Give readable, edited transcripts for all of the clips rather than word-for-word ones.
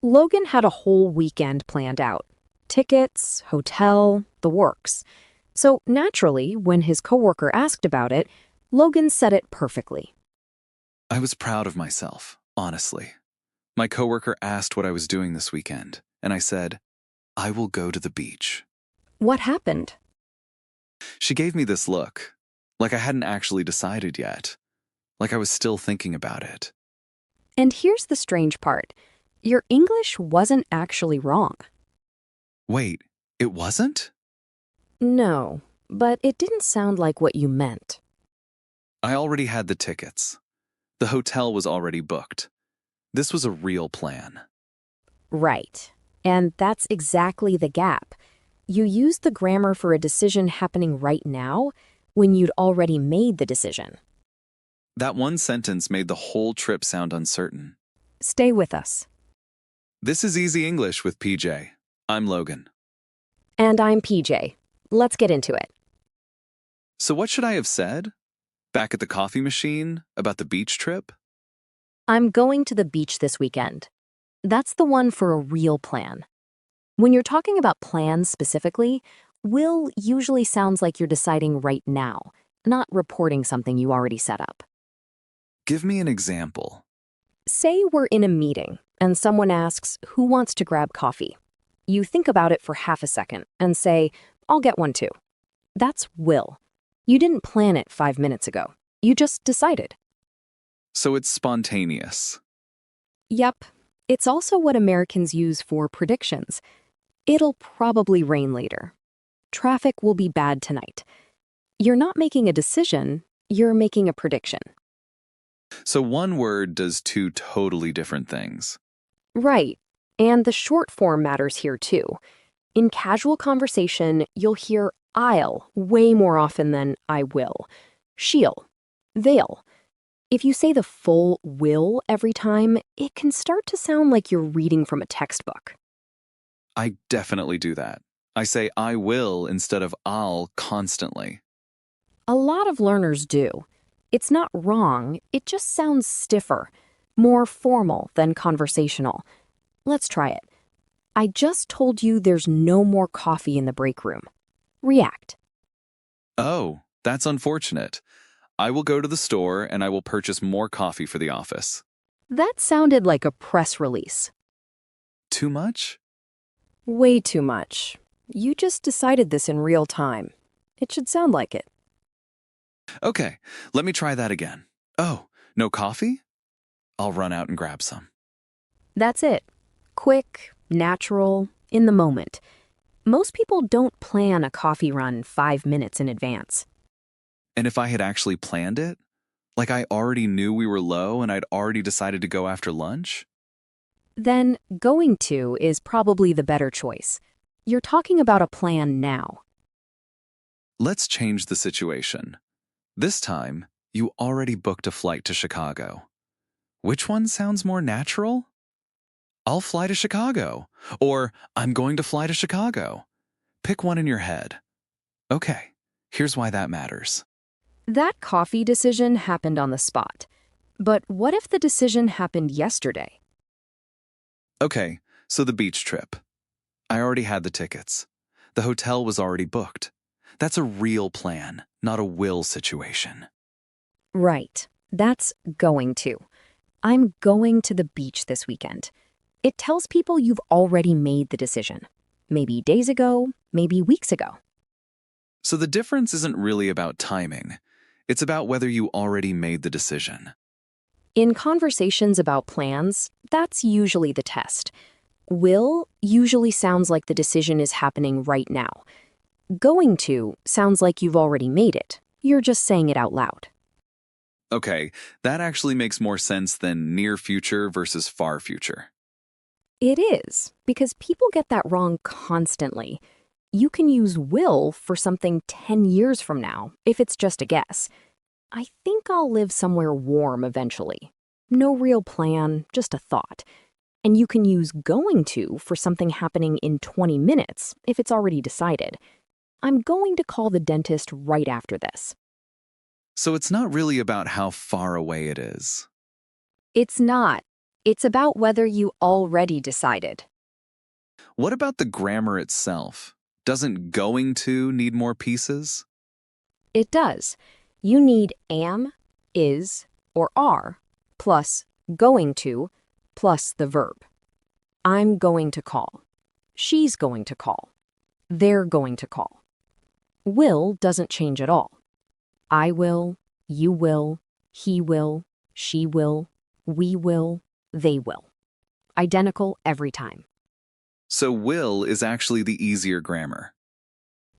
Logan had a whole weekend planned out. Tickets, hotel, the works. So naturally, when his coworker asked about it, Logan said it perfectly. I was proud of myself, honestly. My coworker asked what I was doing this weekend, and I said, I will go to the beach. What happened? She gave me this look, like I hadn't actually decided yet, like I was still thinking about it. And here's the strange part. Your English wasn't actually wrong. Wait, it wasn't? No, but it didn't sound like what you meant. I already had the tickets. The hotel was already booked. This was a real plan. Right. And that's exactly the gap. You used the grammar for a decision happening right now when you'd already made the decision. That one sentence made the whole trip sound uncertain. Stay with us. This is Easy English with PJ. I'm Logan. And I'm PJ. Let's get into it. So what should I have said? Back at the coffee machine? About the beach trip? I'm going to the beach this weekend. That's the one for a real plan. When you're talking about plans specifically, will usually sounds like you're deciding right now, not reporting something you already set up. Give me an example. Say we're in a meeting and someone asks, who wants to grab coffee? You think about it for half a second and say, I'll get one too. That's will. You didn't plan it 5 minutes ago. You just decided. So it's spontaneous. Yep. It's also what Americans use for predictions. It'll probably rain later. Traffic will be bad tonight. You're not making a decision, you're making a prediction. So one word does two totally different things. Right. And the short form matters here too. In casual conversation, you'll hear I'll way more often than I will. She'll. They'll. If you say the full will every time, it can start to sound like you're reading from a textbook. I definitely do that. I say I will instead of I'll constantly. A lot of learners do. It's not wrong, it just sounds stiffer, more formal than conversational. Let's try it. I just told you there's no more coffee in the break room. React. Oh, that's unfortunate. I will go to the store and I will purchase more coffee for the office. That sounded like a press release. Too much? Way too much. You just decided this in real time. It should sound like it. Okay, let me try that again. Oh, no coffee? I'll run out and grab some. That's it. Quick, natural, in the moment. Most people don't plan a coffee run 5 minutes in advance. And if I had actually planned it? Like I already knew we were low and I'd already decided to go after lunch? Then going to is probably the better choice. You're talking about a plan now. Let's change the situation. This time, you already booked a flight to Chicago. Which one sounds more natural? I'll fly to Chicago. Or I'm going to fly to Chicago. Pick one in your head. Okay, here's why that matters. That coffee decision happened on the spot. But what if the decision happened yesterday? Okay, so the beach trip. I already had the tickets. The hotel was already booked. That's a real plan, not a will situation. Right. That's going to. I'm going to the beach this weekend. It tells people you've already made the decision. Maybe days ago, maybe weeks ago. So the difference isn't really about timing. It's about whether you already made the decision. In conversations about plans, that's usually the test. Will usually sounds like the decision is happening right now. Going to sounds like you've already made it. You're just saying it out loud. Okay, that actually makes more sense than near future versus far future. It is, because people get that wrong constantly. You can use will for something 10 years from now, if it's just a guess. I think I'll live somewhere warm eventually. No real plan, just a thought. And you can use going to for something happening in 20 minutes, if it's already decided. I'm going to call the dentist right after this. So it's not really about how far away it is. It's not. It's about whether you already decided. What about the grammar itself? Doesn't going to need more pieces? It does. You need am, is, or are, plus going to, plus the verb. I'm going to call. She's going to call. They're going to call. Will doesn't change at all. I will, you will, he will, she will, we will, they will. Identical every time. So will is actually the easier grammar.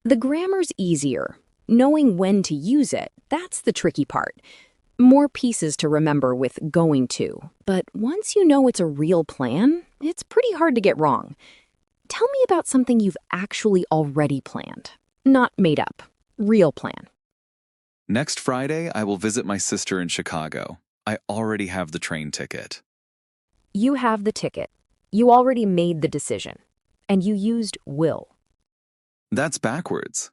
The grammar's easier. Knowing when to use it, that's the tricky part. More pieces to remember with going to, but once you know it's a real plan, it's pretty hard to get wrong. Tell me about something you've actually already planned. Not made up. Real plan. Next Friday, I will visit my sister in Chicago. I already have the train ticket. You have the ticket. You already made the decision. And you used will. That's backwards.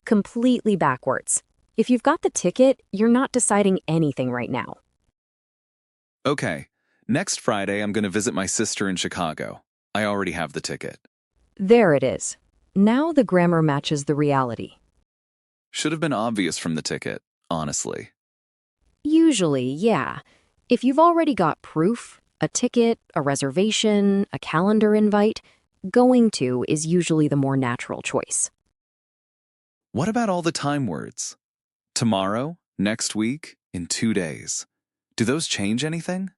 Completely backwards. If you've got the ticket, you're not deciding anything right now. Okay, next Friday, I'm going to visit my sister in Chicago. I already have the ticket. There it is. Now the grammar matches the reality. Should have been obvious from the ticket, honestly. Usually, yeah. If you've already got proof, a ticket, a reservation, a calendar invite, going to is usually the more natural choice. What about all the time words? Tomorrow, next week, in 2 days. Do those change anything?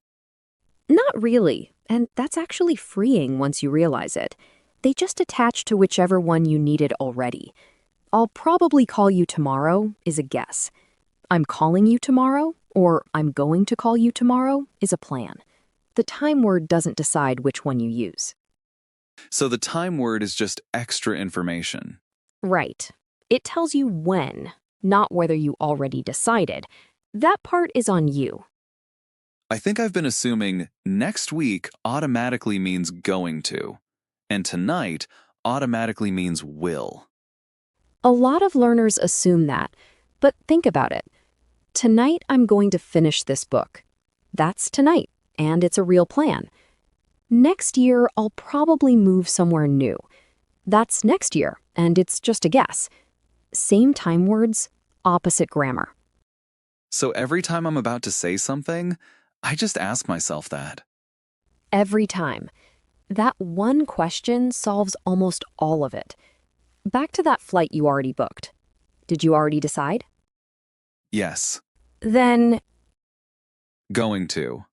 Not really, and that's actually freeing once you realize it. They just attach to whichever one you needed already. I'll probably call you tomorrow is a guess. I'm calling you tomorrow, or I'm going to call you tomorrow, is a plan. The time word doesn't decide which one you use. So the time word is just extra information. Right. It tells you when, not whether you already decided. That part is on you. I think I've been assuming next week automatically means going to, and tonight automatically means will. A lot of learners assume that, but think about it. Tonight I'm going to finish this book. That's tonight, and it's a real plan. Next year I'll probably move somewhere new. That's next year, and it's just a guess. Same time words, opposite grammar. So every time I'm about to say something, I just ask myself that. Every time. That one question solves almost all of it. Back to that flight you already booked. Did you already decide? Yes, Then going to.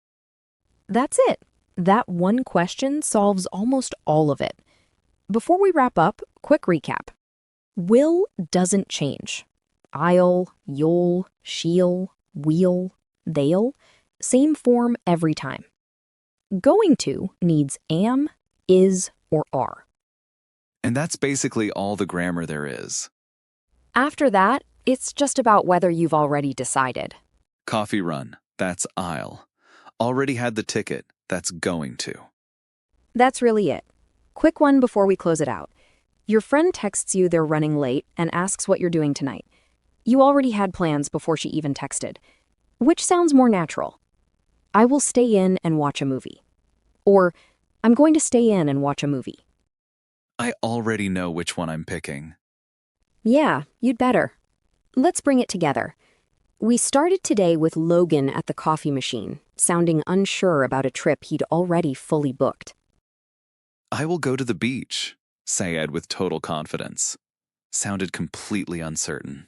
that's it. That one question solves almost all of it. Before we wrap up, quick recap. Will doesn't change. I'll, you'll, she'll, we'll, they'll. Same form every time. Going to needs am, is, or are. And that's basically all the grammar there is. After that, it's just about whether you've already decided. Coffee run, that's I'll. Already had the ticket, that's going to. That's really it. Quick one before we close it out. Your friend texts you they're running late and asks what you're doing tonight. You already had plans before she even texted. Which sounds more natural? I will stay in and watch a movie. Or, I'm going to stay in and watch a movie. I already know which one I'm picking. Yeah, you'd better. Let's bring it together. We started today with Logan at the coffee machine, sounding unsure about a trip he'd already fully booked. I will go to the beach, Syed with total confidence. Sounded completely uncertain.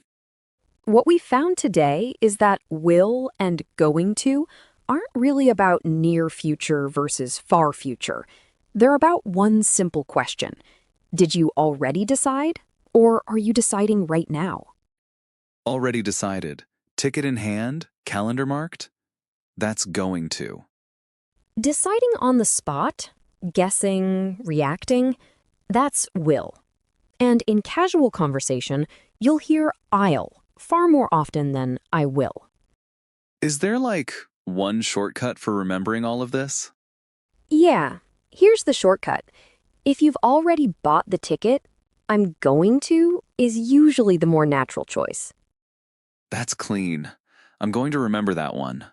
What we found today is that will and going to aren't really about near future versus far future. They're about one simple question. Did you already decide, or are you deciding right now? Already decided. Ticket in hand, calendar marked? That's going to. Deciding on the spot, guessing, reacting, that's will. And in casual conversation, you'll hear I'll far more often than I will. Is there like one shortcut for remembering all of this? Yeah, here's the shortcut. If you've already bought the ticket, I'm going to is usually the more natural choice. That's clean. I'm going to remember that one.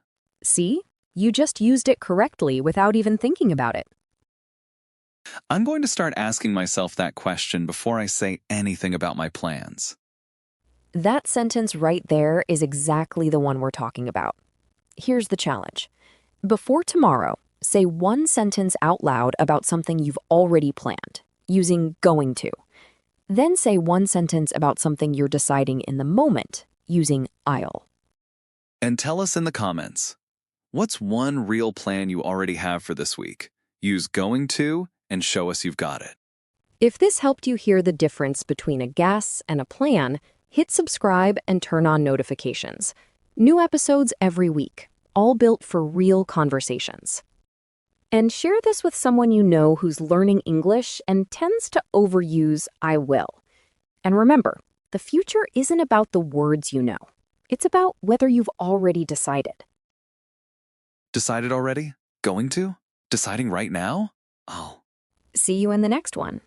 See? You just used it correctly without even thinking about it. I'm going to start asking myself that question before I say anything about my plans. That sentence right there is exactly the one we're talking about. Here's the challenge. Before tomorrow, say one sentence out loud about something you've already planned, using going to. Then say one sentence about something you're deciding in the moment, using I'll. And tell us in the comments, what's one real plan you already have for this week? Use going to and show us you've got it. If this helped you hear the difference between a guess and a plan, hit subscribe and turn on notifications. New episodes every week, all built for real conversations. And share this with someone you know who's learning English and tends to overuse I will. And remember, the future isn't about the words you know. It's about whether you've already decided. Decided already? Going to? Deciding right now? Oh. See you in the next one.